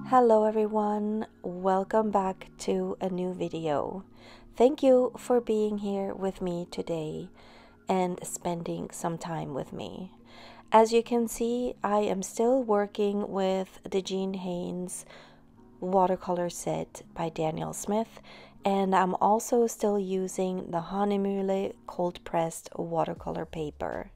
Hello everyone, welcome back to a new video. Thank you for being here with me today and spending some time with me. As you can see, I am still working with the Jean Haines watercolor set by Daniel Smith, and I'm also still using the Hahnemühle cold pressed watercolor paper.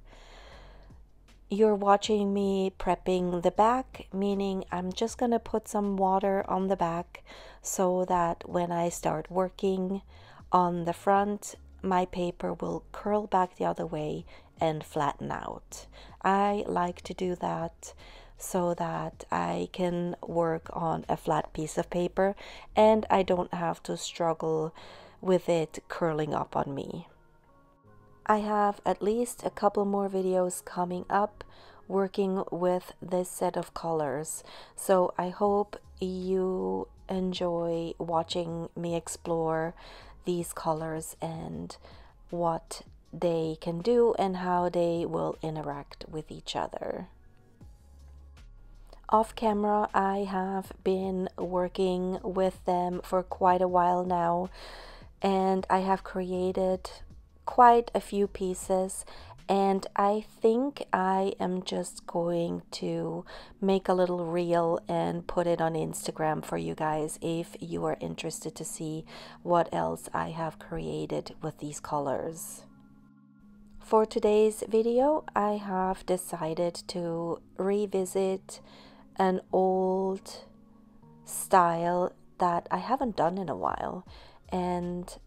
You're watching me prepping the back, meaning I'm just gonna put some water on the back so that when I start working on the front, my paper will curl back the other way and flatten out. I like to do that so that I can work on a flat piece of paper and I don't have to struggle with it curling up on me. I have at least a couple more videos coming up working with this set of colors, so I hope you enjoy watching me explore these colors and what they can do and how they will interact with each other. Off camera, I have been working with them for quite a while now, and I have created quite a few pieces, and I think I am just going to make a little reel and put it on Instagram for you guys if you are interested to see what else I have created with these colors. For today's video, I have decided to revisit an old style that I haven't done in a while, and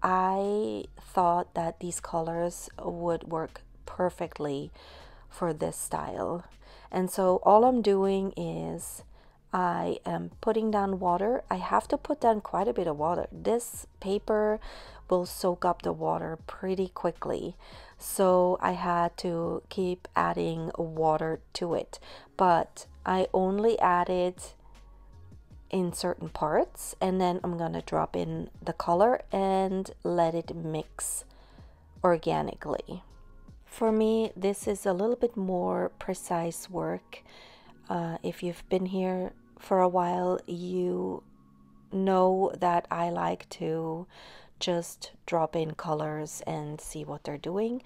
I thought that these colors would work perfectly for this style. And so all I'm doing is I am putting down water. I have to put down quite a bit of water. This paper will soak up the water pretty quickly, so I had to keep adding water to it, but I only added in certain parts, and then I'm gonna drop in the color and let it mix organically. For me, this is a little bit more precise work. If you've been here for a while, you know that I like to just drop in colors and see what they're doing.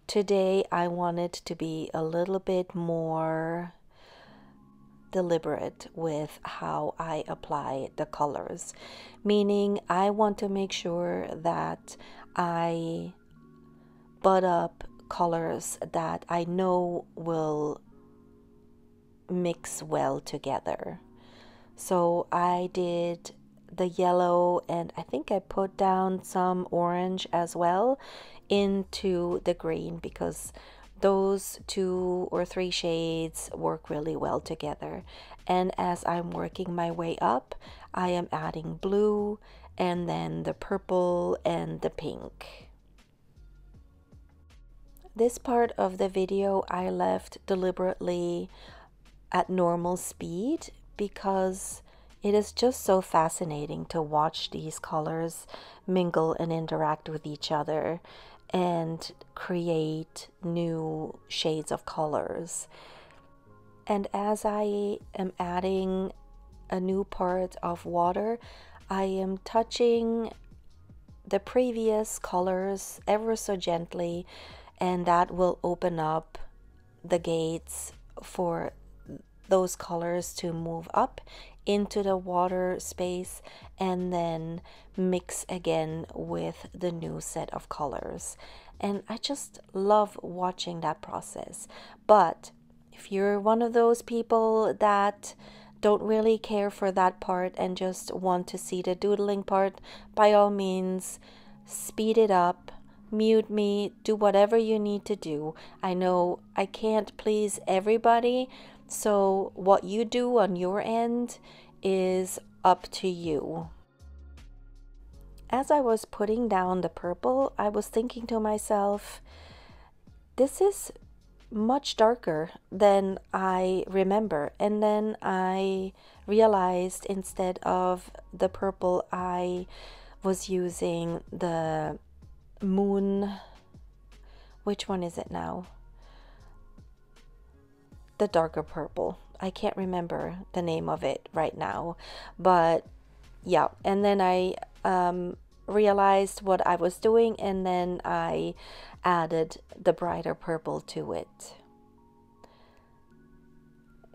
Today I wanted to be a little bit more deliberate with how I apply the colors, meaning I want to make sure that I butt up colors that I know will mix well together. So I did the yellow, and I think I put down some orange as well into the green because those 2 or 3 shades work really well together. And as I'm working my way up, I am adding blue and then the purple and the pink. This part of the video I left deliberately at normal speed because it is just so fascinating to watch these colors mingle and interact with each other and create new shades of colors. And as I am adding a new part of water, I am touching the previous colors ever so gently, and that will open up the gates for those colors to move up into the water space and then mix again with the new set of colors. And I just love watching that process. But if you're one of those people that don't really care for that part and just want to see the doodling part, by all means, speed it up, mute me, do whatever you need to do. I know I can't please everybody, so what you do on your end is up to you. As I was putting down the purple, I was thinking to myself, this is much darker than I remember. And then I realized instead of the purple, I was using the moon, which one is it now? The darker purple. I can't remember the name of it right now, but yeah. And then I realized what I was doing, and then I added the brighter purple to it.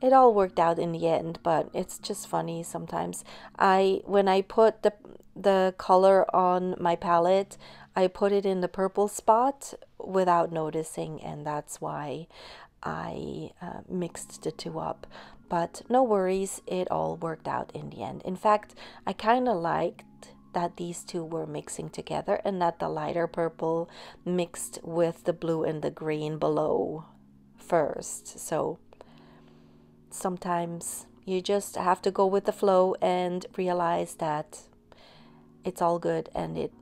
It all worked out in the end, but it's just funny sometimes. When I put the color on my palette, I put it in the purple spot without noticing, and that's why I mixed the two up. But no worries, it all worked out in the end. In fact, I kind of liked that these two were mixing together and that the lighter purple mixed with the blue and the green below first. So sometimes you just have to go with the flow and realize that it's all good and it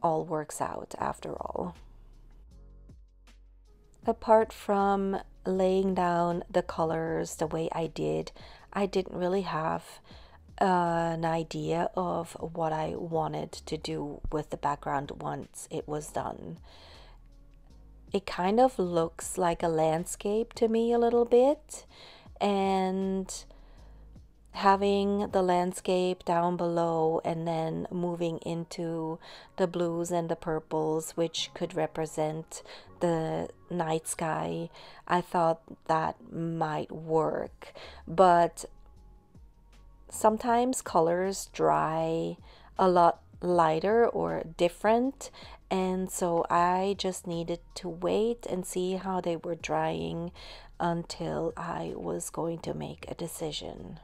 all works out after all. Apart from laying down the colors the way I didn't really have an idea of what I wanted to do with the background once it was done. It kind of looks like a landscape to me a little bit, and having the landscape down below and then moving into the blues and the purples, which could represent the night sky, I thought that might work. But sometimes colors dry a lot lighter or different, and so I just needed to wait and see how they were drying until I was going to make a decision.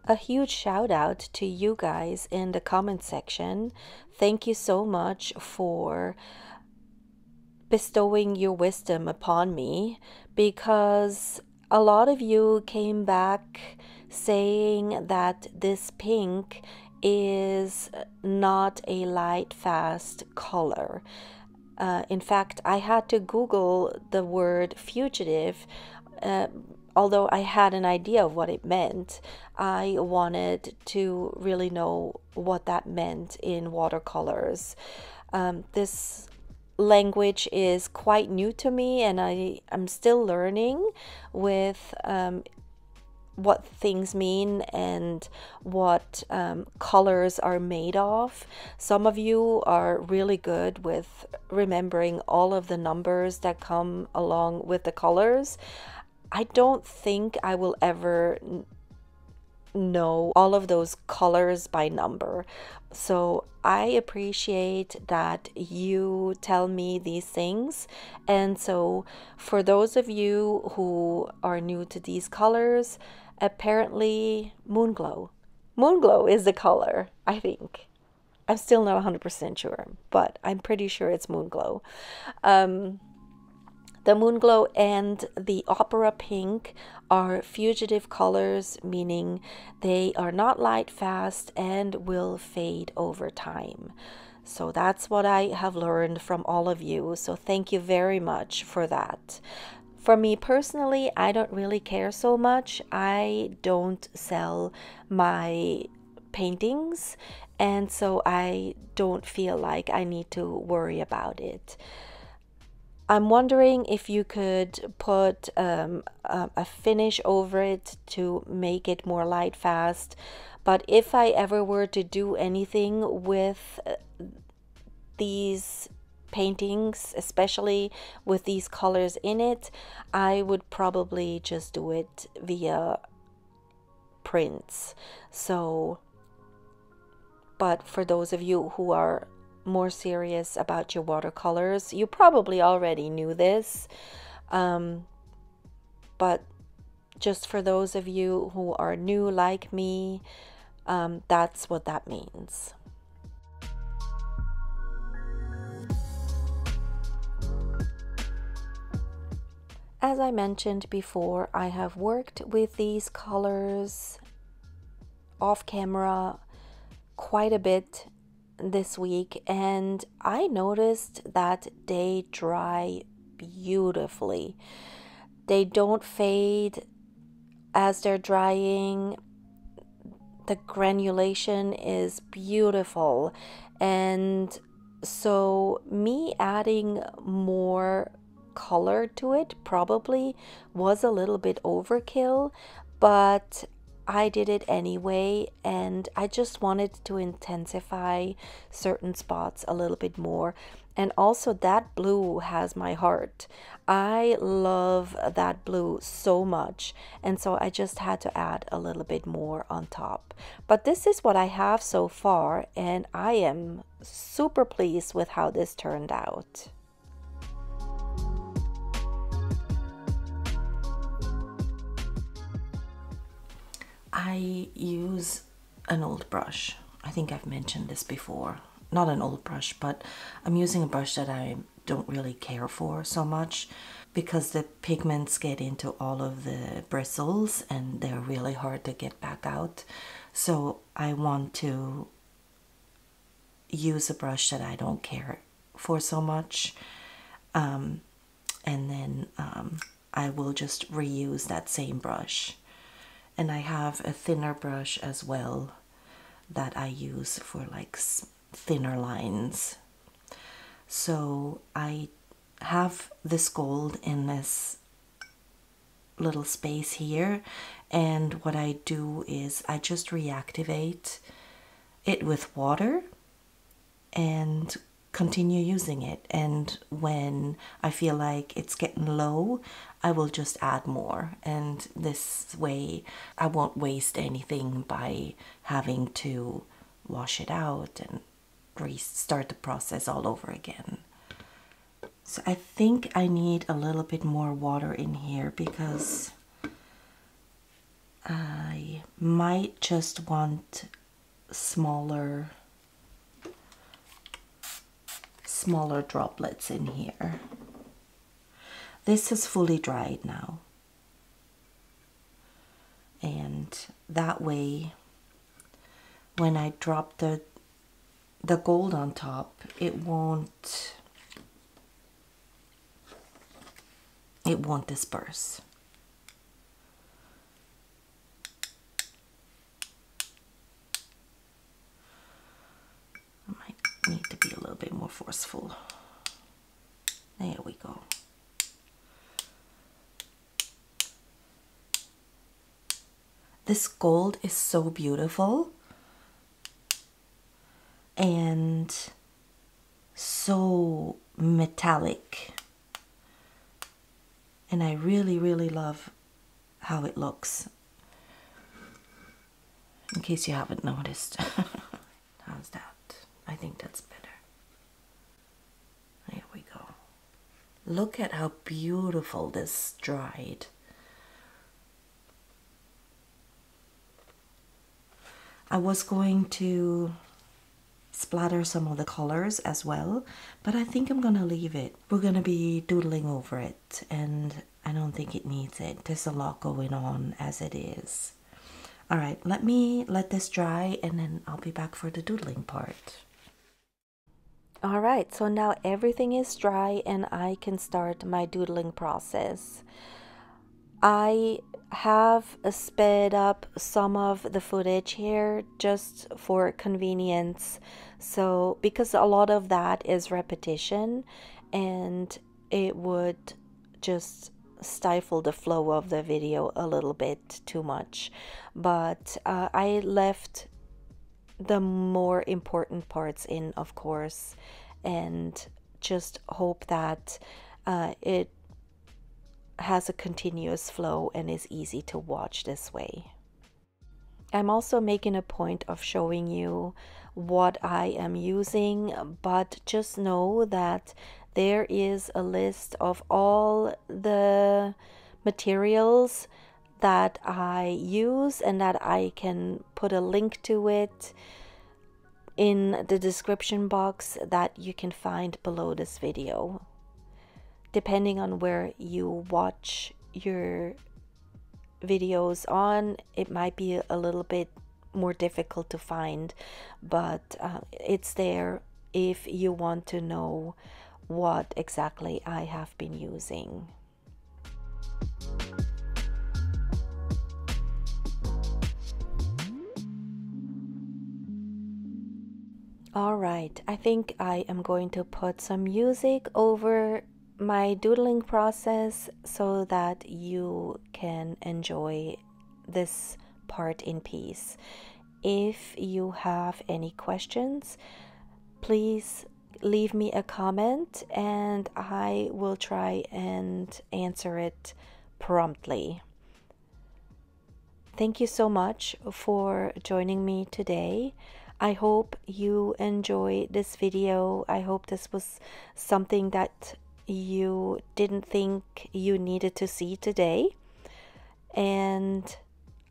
A huge shout out to you guys in the comment section. Thank you so much for bestowing your wisdom upon me, because a lot of you came back saying that this pink is not a light fast color. In fact, I had to Google the word fugitive. Although I had an idea of what it meant, I wanted to really know what that meant in watercolors. This language is quite new to me, and I'm still learning with what things mean and what colors are made of. Some of you are really good with remembering all of the numbers that come along with the colors. I don't think I will ever know all of those colors by number. So I appreciate that you tell me these things. And so for those of you who are new to these colors, apparently Moonglow is the color, I think. I'm still not 100% sure, but I'm pretty sure it's Moonglow. The Moonglow and the Opera Pink are fugitive colors, meaning they are not light fast and will fade over time. So that's what I have learned from all of you. So thank you very much for that. For me personally, I don't really care so much. I don't sell my paintings, and so I don't feel like I need to worry about it. I'm wondering if you could put a finish over it to make it more light fast. But if I ever were to do anything with these paintings, especially with these colors in it, I would probably just do it via prints. So, but for those of you who are more serious about your watercolors, you probably already knew this, but just for those of you who are new like me, that's what that means. As I mentioned before, I have worked with these colors off camera quite a bit this week, and I noticed that they dry beautifully. They don't fade as they're drying. The granulation is beautiful, and so me adding more color to it probably was a little bit overkill, but I did it anyway, and I just wanted to intensify certain spots a little bit more. And also that blue has my heart. I love that blue so much, and so I just had to add a little bit more on top. But this is what I have so far, and I am super pleased with how this turned out. I use an old brush. I think I've mentioned this before. Not an old brush, but I'm using a brush that I don't really care for so much because the pigments get into all of the bristles and they're really hard to get back out. So I want to use a brush that I don't care for so much. And then I will just reuse that same brush. And I have a thinner brush as well that I use for like thinner lines. So I have this gold in this little space here, and what I do is I just reactivate it with water and continue using it, and when I feel like it's getting low, I will just add more, and this way I won't waste anything by having to wash it out and restart the process all over again. So I think I need a little bit more water in here because I might just want smaller droplets in here. This is fully dried now, and that way when I drop the gold on top, it won't disperse. I might need to be a little bit more forceful. There we go. This gold is so beautiful and so metallic, and I really, really love how it looks. In case you haven't noticed. How's that? I think that's better. There we go. Look at how beautiful this dried. I was going to splatter some of the colors as well, but I think I'm gonna leave it. We're gonna be doodling over it, and I don't think it needs it. There's a lot going on as it is. All right, let me let this dry, and then I'll be back for the doodling part. All right, so now everything is dry and I can start my doodling process. I have sped up some of the footage here just for convenience, so because a lot of that is repetition and it would just stifle the flow of the video a little bit too much, but I left the more important parts in, of course, and just hope that it has a continuous flow and is easy to watch this way. I'm also making a point of showing you what I am using, but just know that there is a list of all the materials that I use and that I can put a link to it in the description box that you can find below this video. Depending on where you watch your videos on, it might be a little bit more difficult to find, but it's there if you want to know what exactly I have been using. All right, I think I am going to put some music over my doodling process so that you can enjoy this part in peace. If you have any questions, please leave me a comment and I will try and answer it promptly. Thank you so much for joining me today. I hope you enjoyed this video. I hope this was something that you didn't think you needed to see today. And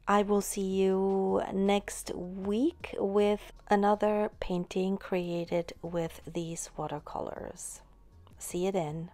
I will see you next week with another painting created with these watercolors. See you then.